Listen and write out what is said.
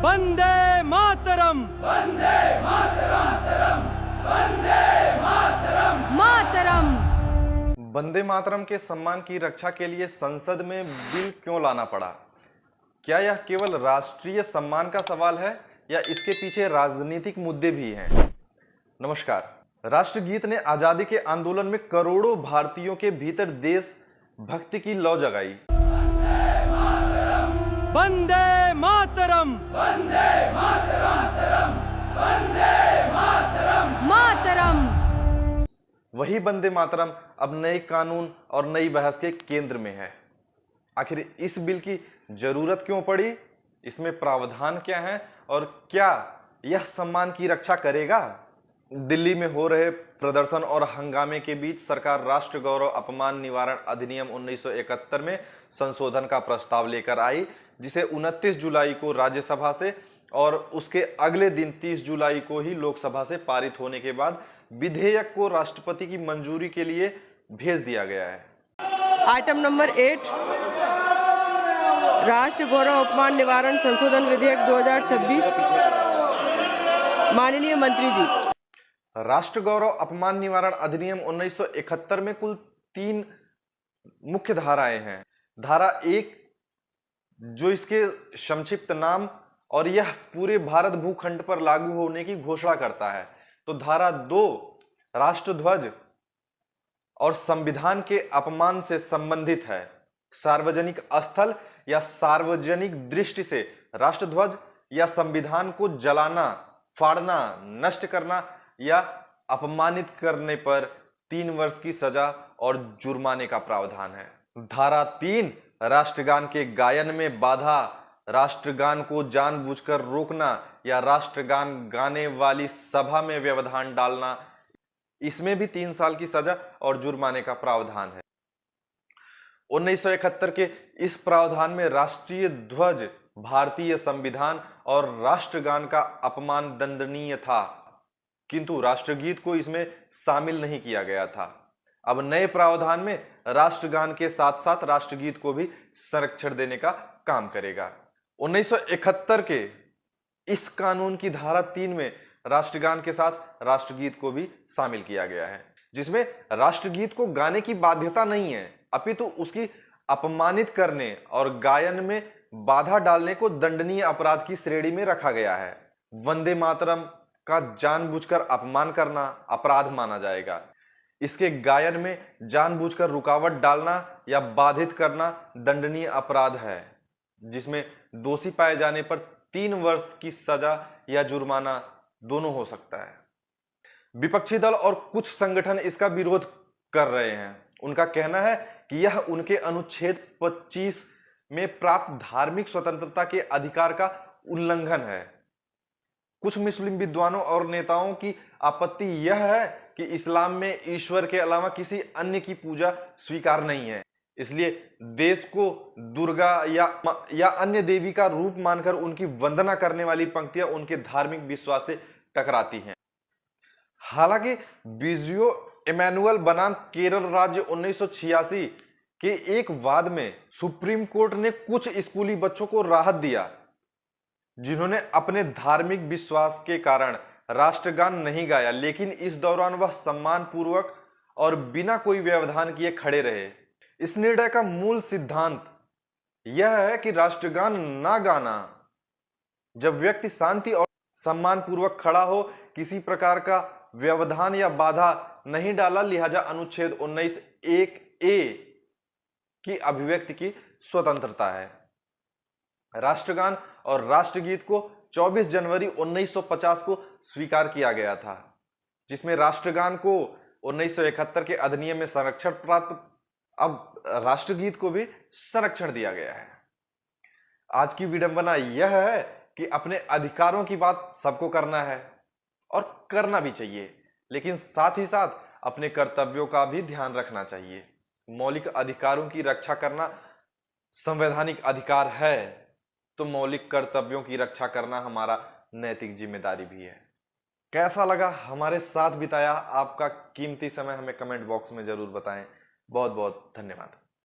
वंदे मातरम। वंदे मातरम। वंदे मातरम। मातरम। वंदे मातरम के सम्मान की रक्षा के लिए संसद में बिल क्यों लाना पड़ा? क्या यह केवल राष्ट्रीय सम्मान का सवाल है या इसके पीछे राजनीतिक मुद्दे भी हैं? नमस्कार। राष्ट्रगीत ने आजादी के आंदोलन में करोड़ों भारतीयों के भीतर देश भक्ति की लौ जगाई। वंदे मातरम। वंदे मातरम। वंदे मातरम। मातरम। वही वंदे मातरम अब नए कानून और नई बहस के केंद्र में है। आखिर इस बिल की जरूरत क्यों पड़ी? इसमें प्रावधान क्या है और क्या यह सम्मान की रक्षा करेगा? दिल्ली में हो रहे प्रदर्शन और हंगामे के बीच सरकार राष्ट्र गौरव अपमान निवारण अधिनियम 1971 में संशोधन का प्रस्ताव लेकर आई, जिसे 29 जुलाई को राज्यसभा से और उसके अगले दिन 30 जुलाई को ही लोकसभा से पारित होने के बाद विधेयक को राष्ट्रपति की मंजूरी के लिए भेज दिया गया है। आइटम नंबर 8, राष्ट्र गौरव अपमान निवारण संशोधन विधेयक 2026। माननीय मंत्री जी, राष्ट्र गौरव अपमान निवारण अधिनियम 1971 में कुल 3 मुख्य धाराएं हैं। धारा 1 जो इसके संक्षिप्त नाम और यह पूरे भारत भूखंड पर लागू होने की घोषणा करता है। तो धारा 2 राष्ट्रध्वज और संविधान के अपमान से संबंधित है। सार्वजनिक स्थल या सार्वजनिक दृष्टि से राष्ट्रध्वज या संविधान को जलाना, फाड़ना, नष्ट करना या अपमानित करने पर 3 वर्ष की सजा और जुर्माने का प्रावधान है। धारा 3 राष्ट्रगान के गायन में बाधा, राष्ट्रगान को जानबूझकर रोकना या राष्ट्रगान गाने वाली सभा में व्यवधान डालना, इसमें भी 3 साल की सजा और जुर्माने का प्रावधान है। 1971 के इस प्रावधान में राष्ट्रीय ध्वज, भारतीय संविधान और राष्ट्रगान का अपमान दंडनीय था, किंतु राष्ट्रगीत को इसमें शामिल नहीं किया गया था। अब नए प्रावधान में राष्ट्रगान के साथ साथ राष्ट्रगीत को भी संरक्षण देने का काम करेगा। 1971 के इस कानून की धारा 3 में राष्ट्रगान के साथ राष्ट्रगीत को भी शामिल किया गया है, जिसमें राष्ट्रगीत को गाने की बाध्यता नहीं है, अपितु उसकी अपमानित करने और गायन में बाधा डालने को दंडनीय अपराध की श्रेणी में रखा गया है। वंदे मातरम का जानबूझकर अपमान करना अपराध माना जाएगा। इसके गायन में जानबूझकर रुकावट डालना या बाधित करना दंडनीय अपराध है, जिसमें दोषी पाए जाने पर 3 वर्ष की सजा या जुर्माना दोनों हो सकता है। विपक्षी दल और कुछ संगठन इसका विरोध कर रहे हैं। उनका कहना है कि यह उनके अनुच्छेद 25 में प्राप्त धार्मिक स्वतंत्रता के अधिकार का उल्लंघन है। कुछ मुस्लिम विद्वानों और नेताओं की आपत्ति यह है कि इस्लाम में ईश्वर के अलावा किसी अन्य की पूजा स्वीकार नहीं है, इसलिए देश को दुर्गा या अन्य देवी का रूप मानकर उनकी वंदना करने वाली पंक्तियां उनके धार्मिक विश्वास से टकराती हैं। हालांकि बिजू इमैनुअल बनाम केरल राज्य 1986 के एक वाद में सुप्रीम कोर्ट ने कुछ स्कूली बच्चों को राहत दिया, जिन्होंने अपने धार्मिक विश्वास के कारण राष्ट्रगान नहीं गाया, लेकिन इस दौरान वह सम्मान पूर्वक और बिना कोई व्यवधान किए खड़े रहे। इस निर्णय का मूल सिद्धांत यह है कि राष्ट्रगान ना गाना जब व्यक्ति शांति और सम्मान पूर्वक खड़ा हो, किसी प्रकार का व्यवधान या बाधा नहीं डाला, लिहाजा अनुच्छेद 19(1)(a) की अभिव्यक्ति की स्वतंत्रता है। राष्ट्रगान और राष्ट्रगीत को 24 जनवरी 1950 को स्वीकार किया गया था, जिसमें राष्ट्रगान को 1971 के अधिनियम में संरक्षण प्राप्त, अब राष्ट्रगीत को भी संरक्षण दिया गया है। आज की विडंबना यह है कि अपने अधिकारों की बात सबको करना है और करना भी चाहिए, लेकिन साथ ही साथ अपने कर्तव्यों का भी ध्यान रखना चाहिए। मौलिक अधिकारों की रक्षा करना संवैधानिक अधिकार है, तो मौलिक कर्तव्यों की रक्षा करना हमारा नैतिक जिम्मेदारी भी है। कैसा लगा हमारे साथ बिताया आपका कीमती समय हमें कमेंट बॉक्स में जरूर बताएं। बहुत बहुत धन्यवाद।